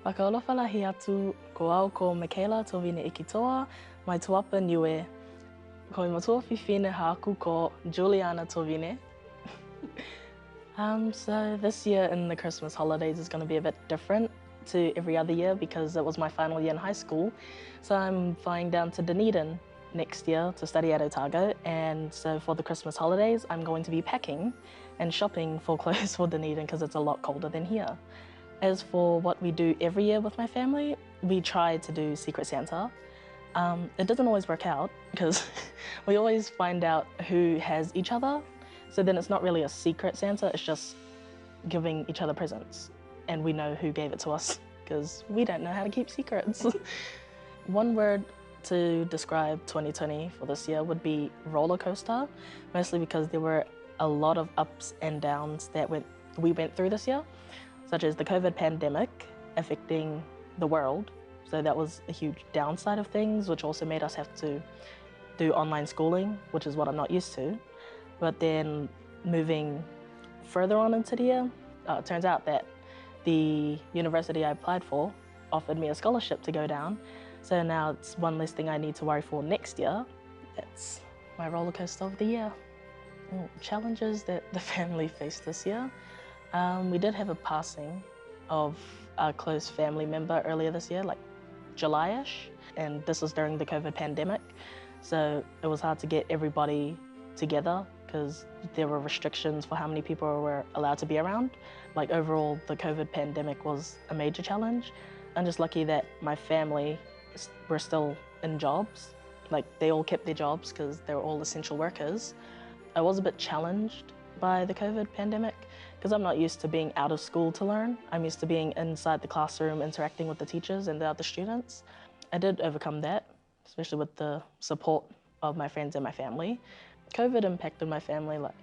Wakaolofalahi atu ko au ko Michaela Tovine Ikitoa, mai tuapa niue. Ko matua fifine haaku ko Juliana Tovine. So this year in the Christmas holidays is going to be a bit different to every other year because it was my final year in high school. So I'm flying down to Dunedin next year to study at Otago, and so for the Christmas holidays I'm going to be packing and shopping for clothes for Dunedin because it's a lot colder than here. As for what we do every year with my family, we try to do Secret Santa. It doesn't always work out because we always find out who has each other. So then it's not really a secret Santa, it's just giving each other presents. And we know who gave it to us because we don't know how to keep secrets. One word to describe 2020 for this year would be roller coaster, mostly because there were a lot of ups and downs that we went through this year, such as the COVID pandemic affecting the world. So that was a huge downside of things, which also made us have to do online schooling, which is what I'm not used to. But then moving further on into the year, it turns out that the university I applied for offered me a scholarship to go down. So now it's one less thing I need to worry for next year. That's my roller coaster of the year. Challenges that the family faced this year. We did have a passing of a close family member earlier this year, like July-ish, and this was during the COVID pandemic. So it was hard to get everybody together because there were restrictions for how many people were allowed to be around. Like overall, the COVID pandemic was a major challenge. I'm just lucky that my family were still in jobs. Like they all kept their jobs because they were all essential workers. I was a bit challenged by the COVID pandemic because I'm not used to being out of school to learn. I'm used to being inside the classroom, interacting with the teachers and the other students. I did overcome that, especially with the support of my friends and my family. COVID impacted my family. Like,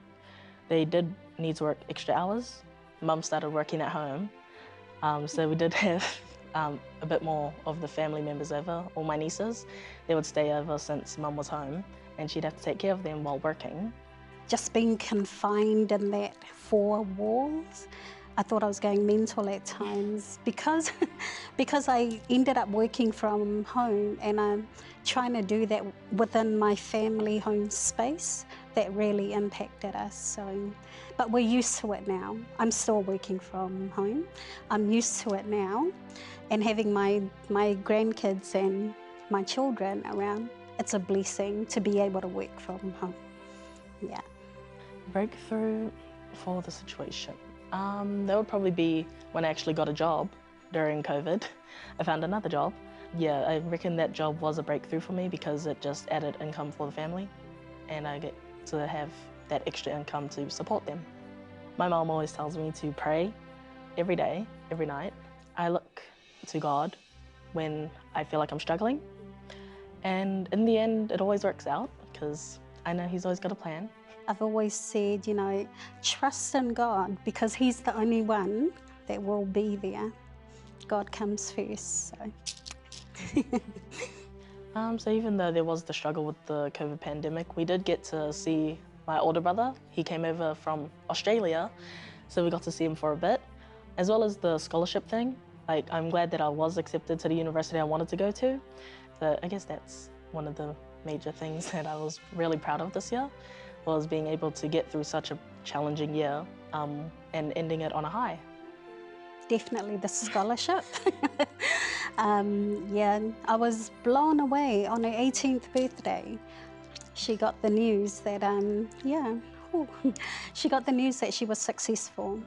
they did need to work extra hours. Mum started working at home, so we did have a bit more of the family members over. All my nieces, they would stay over since Mum was home, and she'd have to take care of them while working. Just being confined in that four walls, I thought I was going mental at times because I ended up working from home and I'm trying to do that within my family home space. That really impacted us. So, but we're used to it now. I'm still working from home. I'm used to it now, and having my grandkids and my children around, it's a blessing to be able to work from home. Yeah. Breakthrough for the situation. That would probably be when I actually got a job during COVID. I found another job. Yeah, I reckon that job was a breakthrough for me because it just added income for the family and I get to have that extra income to support them. My mom always tells me to pray every day, every night. I look to God when I feel like I'm struggling. And in the end, it always works out because I know He's always got a plan. I've always said, you know, trust in God because He's the only one that will be there. God comes first. So even though there was the struggle with the COVID pandemic, we did get to see my older brother. He came over from Australia, so we got to see him for a bit, as well as the scholarship thing. Like, I'm glad that I was accepted to the university I wanted to go to. So I guess that's one of the major things that I was really proud of this year, was being able to get through such a challenging year and ending it on a high. Definitely the scholarship. Yeah, I was blown away on her 18th birthday. She got the news that, she got the news that she was successful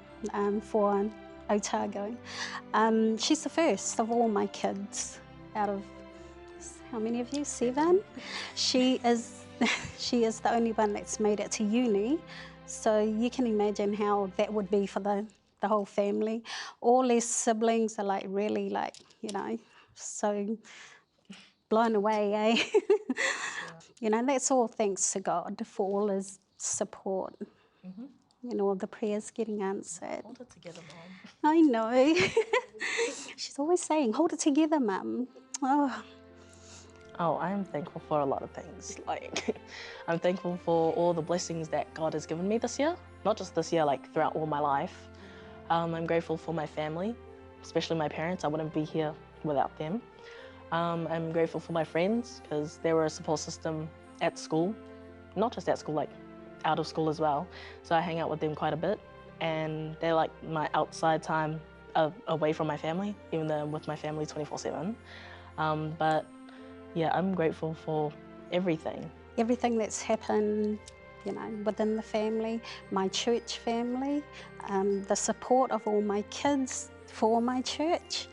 for Otago. She's the first of all my kids out of, how many of you? 7? She is the only one that's made it to uni. So you can imagine how that would be for the whole family. All their siblings are like really like, you know, so blown away, eh? You know, that's all thanks to God for all His support. You know, all the prayers getting answered. Hold it together, Mom. I know. She's always saying, hold it together, Mum. Oh, I'm thankful for a lot of things. Like, I'm thankful for all the blessings that God has given me this year. Not just this year, like throughout all my life. I'm grateful for my family, especially my parents. I wouldn't be here without them. I'm grateful for my friends because they were a support system at school, not just at school, like out of school as well. So I hang out with them quite a bit, and they're like my outside time away from my family, even though I'm with my family 24/7. But yeah, I'm grateful for everything. Everything that's happened, you know, within the family, my church family, the support of all my kids for my church.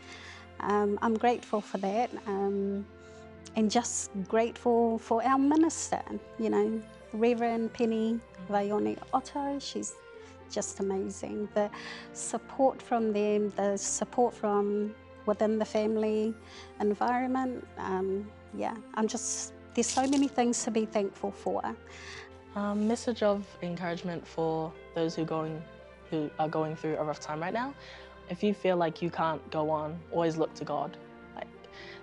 I'm grateful for that, and just grateful for our minister, you know, Reverend Penny Vaione Otto. She's just amazing. The support from them, the support from within the family environment, yeah, there's so many things to be thankful for. Message of encouragement for those who are going through a rough time right now. If you feel like you can't go on, always look to God. Like,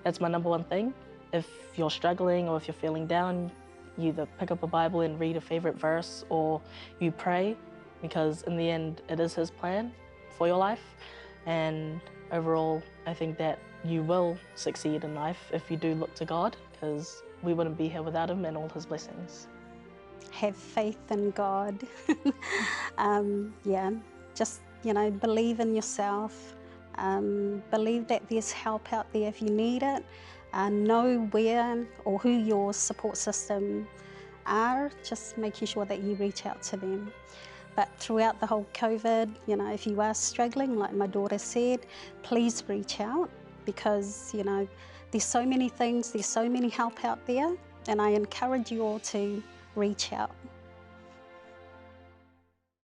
that's my number one thing. If you're struggling or if you're feeling down, you either pick up a Bible and read a favorite verse, or you pray, because in the end, it is His plan for your life. And overall, I think that you will succeed in life if you do look to God, because we wouldn't be here without Him and all His blessings. Have faith in God. Yeah, just, you know, believe in yourself. Believe that there's help out there if you need it. Know where or who your support system are, just making sure that you reach out to them. But throughout the whole COVID, you know, if you are struggling, like my daughter said, please reach out, because, you know, there's so many things, there's so many help out there, and I encourage you all to reach out.